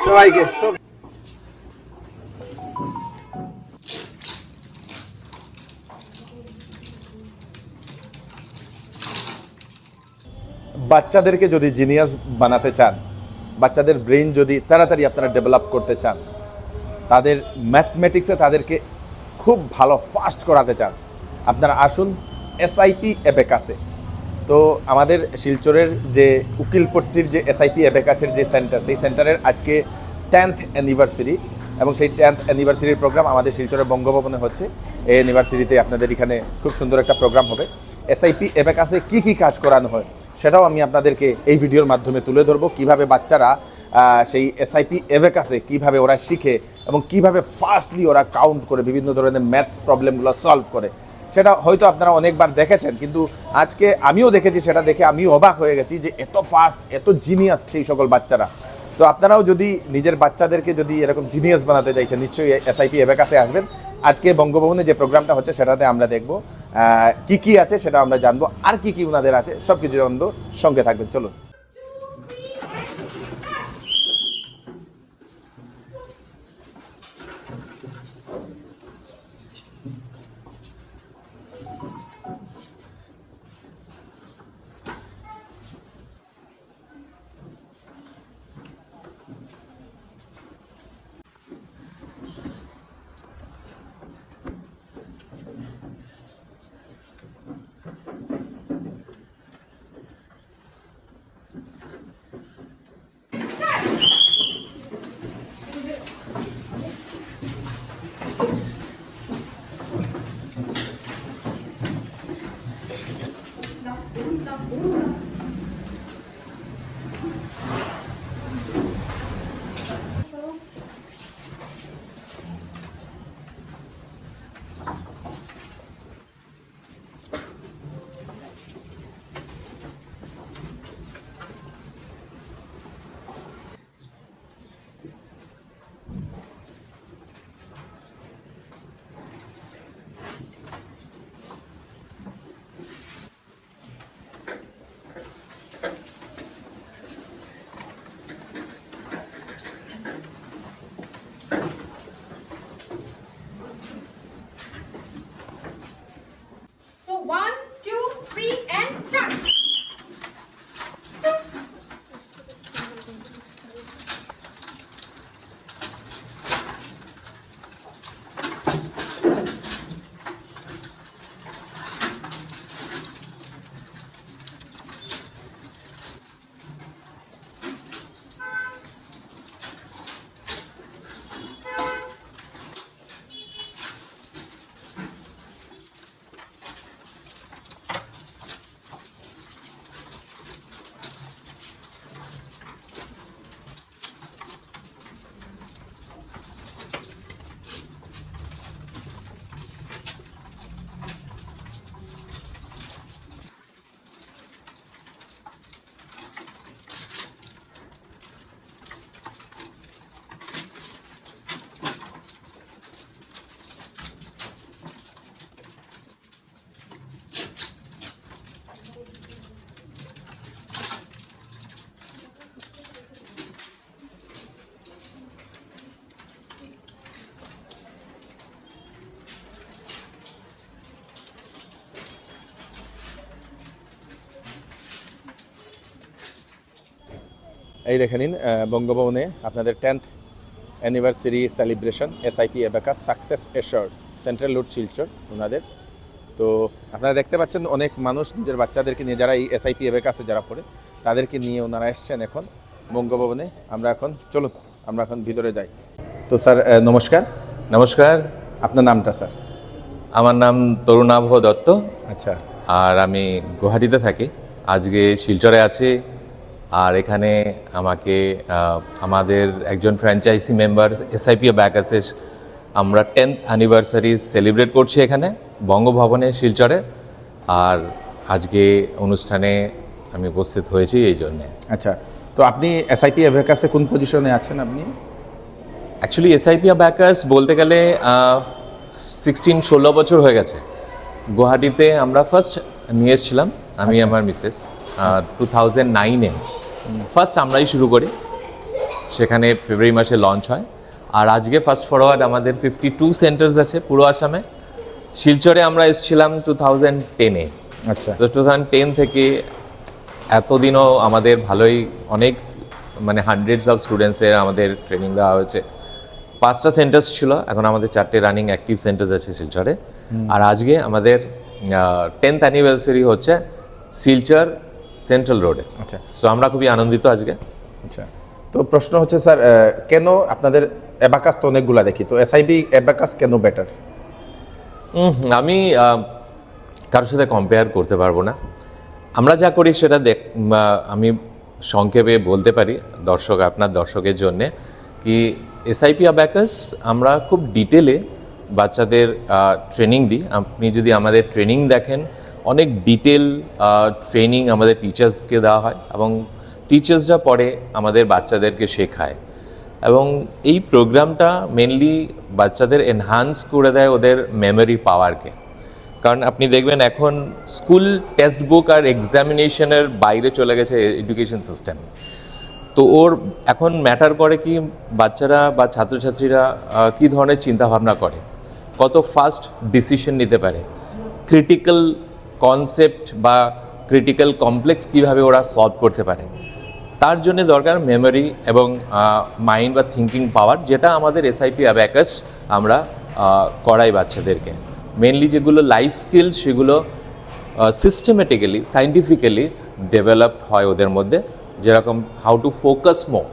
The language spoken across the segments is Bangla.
সবাইকে বাচ্চাদেরকে যদি জিনিয়াস বানাতে চান, বাচ্চাদের ব্রেন যদি তাড়াতাড়ি আপনারা ডেভেলপ করতে চান, তাদের ম্যাথমেটিক্সে তাদেরকে খুব ভালো ফাস্ট করাতে চান, আপনারা আসুন এসআইপি অ্যাবেকাসে। তো আমাদের শিলচরের যে উকিলপট্টির যে এসআইপি অ্যাবেকাসের যে সেন্টার, সেই সেন্টারের আজকে 10th অ্যানিভার্সারি, এবং সেই 10th অ্যানিভার্সারির প্রোগ্রাম আমাদের শিলচরের বঙ্গভবনে হচ্ছে। এই অ্যানিভার্সারিতে আপনাদের এখানে খুব সুন্দর একটা প্রোগ্রাম হবে। এসআইপি অ্যাবেকাসে কী কী কাজ করানো হয় সেটাও আমি আপনাদেরকে এই ভিডিওর মাধ্যমে তুলে ধরবো। কীভাবে বাচ্চারা সেই এসআইপি অ্যাবেকাসে কীভাবে ওরা শিখে এবং কীভাবে ফাস্টলি ওরা কাউন্ট করে বিভিন্ন ধরনের ম্যাথস প্রবলেমগুলো সলভ করে, সেটা হয়তো আপনারা অনেকবার দেখেছেন, কিন্তু আজকে আমিও দেখেছি। সেটা দেখে আমিও অবাক হয়ে গেছি যে এত ফাস্ট, এত জিনিয়াস সেই সকল বাচ্চারা। তো আপনারাও যদি নিজের বাচ্চাদেরকে যদি এরকম জিনিয়াস বানাতে চাইছেন, নিশ্চয়ই এসআইপি অ্যাবেকাসে আসবেন। আজকে বঙ্গভবনে যে প্রোগ্রামটা হচ্ছে সেটাতে আমরা দেখব কি কি আছে, সেটা আমরা জানবো, আর কি কি ওনাদের আছে সব কিছু জানবো। সঙ্গে থাকবেন, চলুন। So 1, 2, 3 and start. এই দেখে নিন বঙ্গভবনে আপনাদের 10th anniversary celebration SIP abacus success assured, central road Silchar ওনাদের। তো আপনারা দেখতে পাচ্ছেন অনেক মানুষ নিজের বাচ্চাদেরকে নিয়ে, যারা এই এসআইপি অ্যাবেকাসে যারা পড়ে তাদেরকে নিয়ে ওনারা এসছেন এখন বঙ্গভবনে। আমরা এখন ভিতরে যাই। তো স্যার নমস্কার। নমস্কার। আপনার নামটা স্যার? আমার নাম তরুণাভ দত্ত। আচ্ছা। আর আমি গুয়াহাটিতে থাকি, আজকে শিলচরে আছি। আর এখানে আমাকে আমাদের একজন ফ্র্যাঞ্চাইজি মেম্বার এসআইপি অ্যাবেকাসে আমরা 10th অ্যানিভার্সারি সেলিব্রেট করছি এখানে বঙ্গভবনে শিলচরে। আর আজকে অনুষ্ঠানে আমি উপস্থিত হয়েছি এই জন্যে। আচ্ছা, তো আপনি এসআইপি অ্যাবেকাসে কোন পজিশনে আছেন আপনি? অ্যাকচুয়ালি এসআইপি অ্যাবেকাস বলতে গেলে 16-16 বছর হয়ে গেছে। গুয়াহাটিতে আমরা ফার্স্ট নিয়ে এসেছিলাম, আমি আমার মিসেস। 2009-এ2009-এ ফার্স্ট আমরাই শুরু করি, সেখানে ফেব্রুয়ারি মাসে লঞ্চ হয়। আর আজকে ফাস্ট ফরওয়ার্ড আমাদের 52 সেন্টার্স আছে পুরো আসামে। শিলচরে আমরা এসেছিলাম 2010-এ। আচ্ছা, তো 2010 থেকে এতদিনও আমাদের ভালোই অনেক মানে হান্ড্রেডস অফ স্টুডেন্টসের আমাদের ট্রেনিং দেওয়া হয়েছে। 5টা সেন্টার্স ছিল, এখন আমাদের 4টে রানিং অ্যাক্টিভ সেন্টার্স আছে শিলচরে। আর আজকে আমাদের 10th অ্যানিভার্সারি হচ্ছে শিলচর সেন্ট্রাল রোডে। আচ্ছা সো আমরা খুবই আনন্দিত আজকে। আচ্ছা। তো প্রশ্ন হচ্ছে স্যার, কেন আপনাদের অ্যাবাকাস তো অনেকগুলা দেখি, তো এসআইবি অ্যাবাকাস কেন বেটার? আমি কারোর সাথে কম্পেয়ার করতে পারবো না। আমরা যা করি সেটা আমি সংক্ষেপে বলতে পারি আপনার দর্শকের জন্যে কি এসআইপি অ্যাবাকাস আমরা খুব ডিটেলে বাচ্চাদের ট্রেনিং দিই। আপনি যদি আমাদের ট্রেনিং দেখেন, অনেক ডিটেল ট্রেনিং আমাদের টিচার্সকে দেওয়া হয় এবং টিচার্সরা পরে আমাদের বাচ্চাদেরকে শেখায়। এবং এই প্রোগ্রামটা মেনলি বাচ্চাদের এনহান্স করে দেয় ওদের মেমোরি পাওয়ারকে। কারণ আপনি দেখবেন এখন স্কুল টেক্সট বুক আর এক্সামিনেশনের বাইরে চলে গেছে এডুকেশন সিস্টেম। তো ওর এখন ম্যাটার করে কি বাচ্চারা বা ছাত্রছাত্রীরা কী ধরনের চিন্তাভাবনা করে, কত ফাস্ট ডিসিশন নিতে পারে, ক্রিটিক্যাল কনসেপ্ট বা ক্রিটিক্যাল কমপ্লেক্স কীভাবে ওরা সলভ করতে পারে। তার জন্য দরকার মেমোরি এবং মাইন্ড বা থিঙ্কিং পাওয়ার, যেটা আমাদের এসআইপি অ্যাবাকাস আমরা করাই বাচ্চাদেরকে। মেনলি যেগুলো লাইফ স্কিলস সেগুলো সিস্টেমেটিক্যালি সায়েন্টিফিক্যালি ডেভেলপড হয় ওদের মধ্যে, যেরকম how to focus more,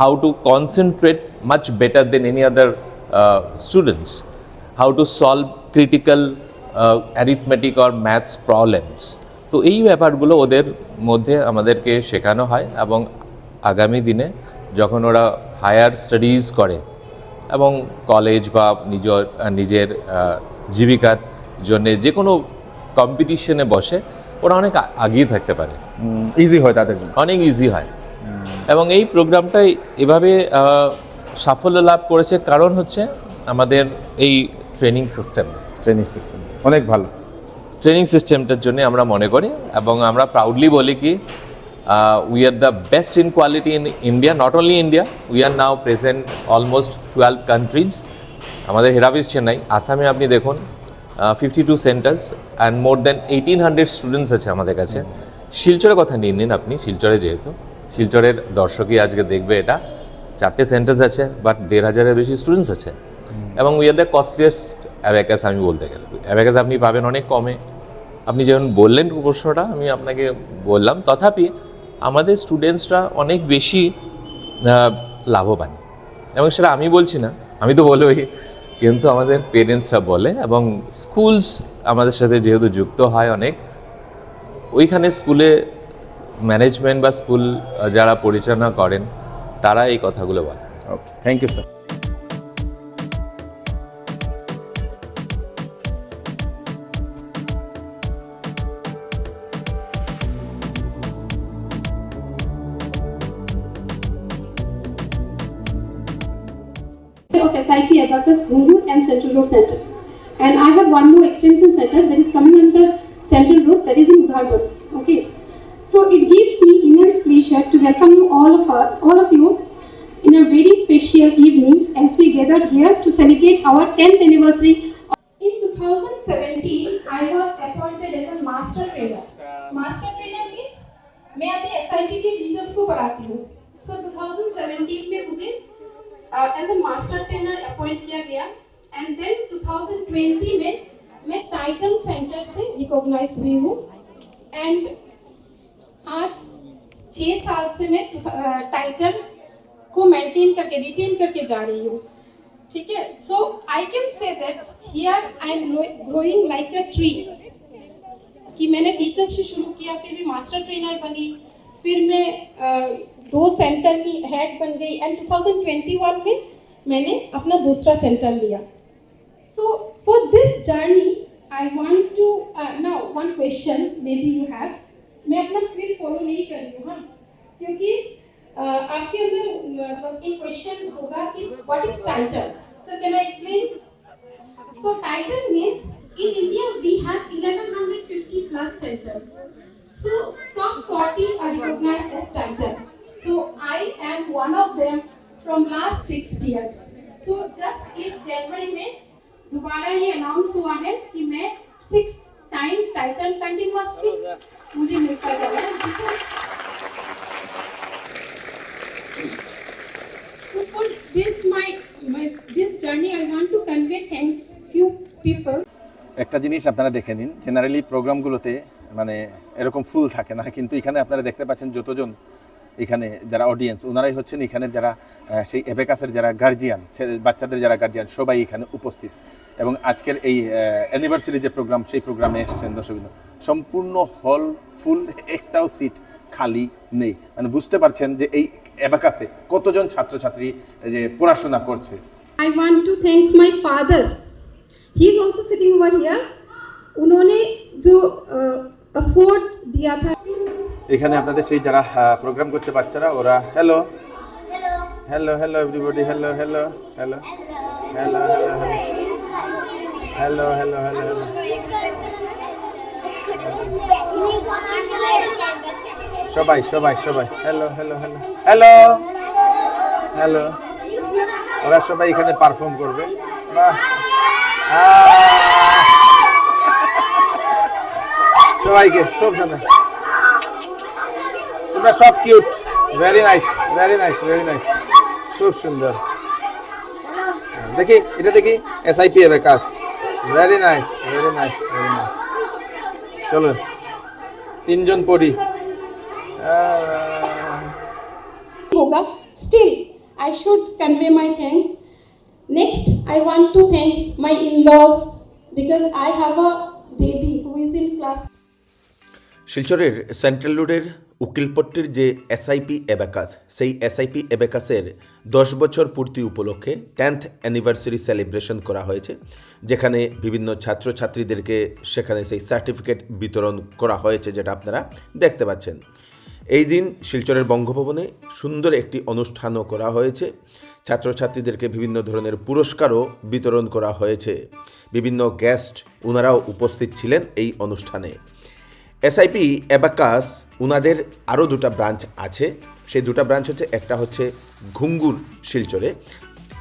how to concentrate much better than any other students, how to solve critical arithmetic or maths problems. তো এই ব্যাপারগুলো ওদের মধ্যে আমাদেরকে শেখানো হয় এবং আগামী দিনে যখন ওরা হায়ার স্টাডিজ করে এবং কলেজ বা নিজের জীবিকার জন্যে যে কোনো কম্পিটিশনে বসে, ওরা অনেক আগিয়ে থাকতে পারে, ইজি হয় তাদের জন্য, অনেক ইজি হয়। এবং এই প্রোগ্রামটাই এভাবে সাফল্য লাভ করেছে কারণ হচ্ছে আমাদের এই ট্রেনিং সিস্টেম অনেক ভালো। ট্রেনিং সিস্টেমটার জন্য আমরা মনে করি এবং আমরা প্রাউডলি বলি কি we are the best in quality in India, not only India, we are now present almost 12 countries. আমাদের হেড অফিস চেন্নাই, আসামে আপনি দেখুন 52 centres and more than 1800 students আছে আমাদের কাছে। শিলচরের কথা নিন আপনি, শিলচরে যেহেতু শিলচরের দর্শকই আজকে দেখবে, এটা 4টে সেন্টার্স আছে বাট 1500-এর বেশি স্টুডেন্টস আছে। এবং we are the costliest abacus আমি বলতে গেলে। অ্যাবাকাস আপনি পাবেন অনেক কমে, আপনি যেমন বললেন প্রশ্নটা আমি আপনাকে বললাম, তথাপি আমাদের স্টুডেন্টসরা অনেক বেশি লাভবান। এবং সেটা আমি বলছি না, আমি তো বলবই, কিন্তু আমাদের পেরেন্টসরা বলে এবং স্কুলস আমাদের সাথে যেহেতু যুক্ত হয় অনেক, ওইখানে স্কুলে ম্যানেজমেন্ট বা স্কুল যারা পরিচালনা করেন তারা এই কথাগুলো বলে। Okay, thank you sir. Of SIP Abacus, Gungur and Central Road Center. And I have one more extension center that is coming under Central Road, that is in Udharpur. Okay. So it gives me immense pleasure to welcome you all of you in a very special evening as we gathered here to celebrate our 10th anniversary. In 2017, I was appointed as a master trainer. Master trainer means मैं अभी SIP के टीचर्स को पढ़ाती हूँ. So 2017 में मुझे as a master trainer appoint किया गया एंड देन 2020 में मैं टाइटन सेंटर से रिकॉग्नाइज हुई हूँ एंड आज 6 साल से मैं टाइटन को मेंटेन करके रिटेन करके जा रही हूँ, ठीक है। So I can say that here I am growing like a tree, कि मैंने टीचर से शुरू किया, फिर भी मास्टर ट्रेनर बनी, फिर मैं 2 सेंटर की हेड बन गई एंड 2021 में मैंने अपना दूसरा सेंटर लिया। So for this journey I want to now one question may be you have, मैं अपना स्क्रिप्ट फॉलो नहीं कर रही हूँ, हाँ, क्योंकि आपके अंदर एक क्वेश्चन होगा कि what is Titan. Sir can I explain? So Titan means in India we have 1150 plus centers. So top 40 are recognized as titan. So I am one of them from last 6 years. So just इस जनवरी में दोबारा ये अनाउंस हुआ है कि मैं 6th टाइम टाइटन कंटिन्यूअसली मुझे मिलता जा रहा है. So for this my this journey I want to convey thanks few people. একটা জিনিস আপনারা দেখে নিন, জেনারেলি প্রোগ্রামগুলোতে মানে এরকম ফুল থাকে না, কিন্তু এখানে আপনারা দেখতে পাচ্ছেন যতজন এখানে যারা অডিয়েন্স ওনারাই হচ্ছেন এখানে যারা সেই অ্যাবাকাসের যারা গার্জিয়ান, বাচ্চাদের যারা গার্জিয়ান সবাই এখানে উপস্থিত এবং আজকের এই অ্যানিভার্সারি যে প্রোগ্রাম সেই প্রোগ্রামে এসেছেন দর্শকবৃন্দ। সম্পূর্ণ হল ফুল, একটাও সিট খালি নেই। মানে বুঝতে পারছেন যে এই অ্যাবাকাসে কতজন ছাত্রছাত্রী যে পড়াশোনা করছে। I want to thank my father. He is also sitting over here. उन्होंने जो अफोर्ड दिया था। এখানে আপনাদের সেই যারা প্রোগ্রাম করছে বাচ্চারা, ওরা hello hello hello everybody, hello hello hello hello hello hello hello hello সবাই সবাই সবাই hello hello hello hello hello, ওরা সবাই এখানে পারফর্ম করবে। বাহ, সবাইকে খুব সুন্দর, তোমরা সব cute, very nice very nice very nice, খুব সুন্দর। দেখি এটা দেখি, SIP abacus, very nice very nice very nice. চলো তিনজন পড়ি। होगा, still I should convey my thanks. Next I want to thank my in-laws because I have a baby who is in class. শিলচরের সেন্ট্রাল রোডের উকিলপট্টির যে এসআইপি অ্যাবাকাস, সেই এসআইপি অ্যাবাকাসের 10 বছর পূর্তি উপলক্ষে 10th অ্যানিভার্সারি সেলিব্রেশন করা হয়েছে, যেখানে বিভিন্ন ছাত্রছাত্রীদেরকে সেখানে সেই সার্টিফিকেট বিতরণ করা হয়েছে, যেটা আপনারা দেখতে পাচ্ছেন। এই দিন শিলচরের বঙ্গভবনে সুন্দর একটি অনুষ্ঠানও করা হয়েছে। ছাত্রছাত্রীদেরকে বিভিন্ন ধরনের পুরস্কারও বিতরণ করা হয়েছে। বিভিন্ন গেস্ট ওনারাও উপস্থিত ছিলেন এই অনুষ্ঠানে। এসআইপি অ্যাবাকাস ওনাদের আরও দুটা ব্রাঞ্চ আছে। সেই দুটা ব্রাঞ্চ হচ্ছে, একটা হচ্ছে ঘুঙ্গুর শিলচরে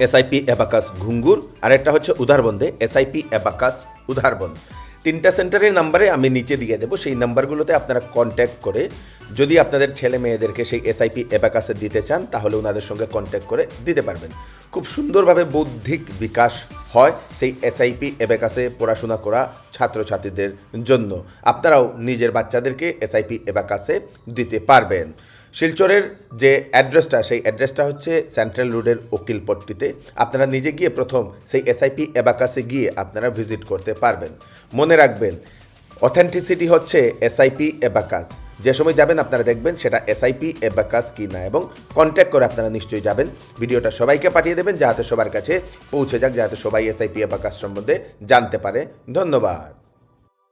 এসআইপি অ্যাবাকাস ঘুঙ্গুর, আর একটা হচ্ছে উধারবন্দে এসআইপি অ্যাবাকাস উধারবন্দ। তিনটা সেন্টারের নাম্বারে আমি নিচে দিয়ে দেবো, সেই নাম্বারগুলোতে আপনারা কন্ট্যাক্ট করে যদি আপনাদের ছেলে মেয়েদেরকে সেই এসআইপি অ্যাবাকাসে দিতে চান তাহলে ওনাদের সঙ্গে কন্ট্যাক্ট করে দিতে পারবেন। খুব সুন্দরভাবে বৌদ্ধিক বিকাশ হয় সেই এসআইপি অ্যাবাকাসে পড়াশোনা করা ছাত্রছাত্রীদের জন্য। আপনারাও নিজের বাচ্চাদেরকে এসআইপি অ্যাবাকাসে দিতে পারবেন। শিলচরের যে অ্যাড্রেসটা, সেই অ্যাড্রেসটা হচ্ছে সেন্ট্রাল রোডের উকিলপট্টিতে। আপনারা নিজে গিয়ে প্রথম সেই এসআইপি অ্যাবাকাসে গিয়ে আপনারা ভিজিট করতে পারবেন। মনে রাখবেন, অথেন্টিসিটি হচ্ছে এসআইপি অ্যাবাকাস। যে সময় যাবেন আপনারা দেখবেন সেটা এসআইপি অ্যাবাকাস কি না, এবং কন্ট্যাক্ট করে আপনারা নিশ্চয়ই যাবেন। ভিডিওটা সবাইকে পাঠিয়ে দেবেন যাতে সবার কাছে পৌঁছে যাক, যাতে সবাই এসআইপি অ্যাবাকাস সম্বন্ধে জানতে পারে। ধন্যবাদ।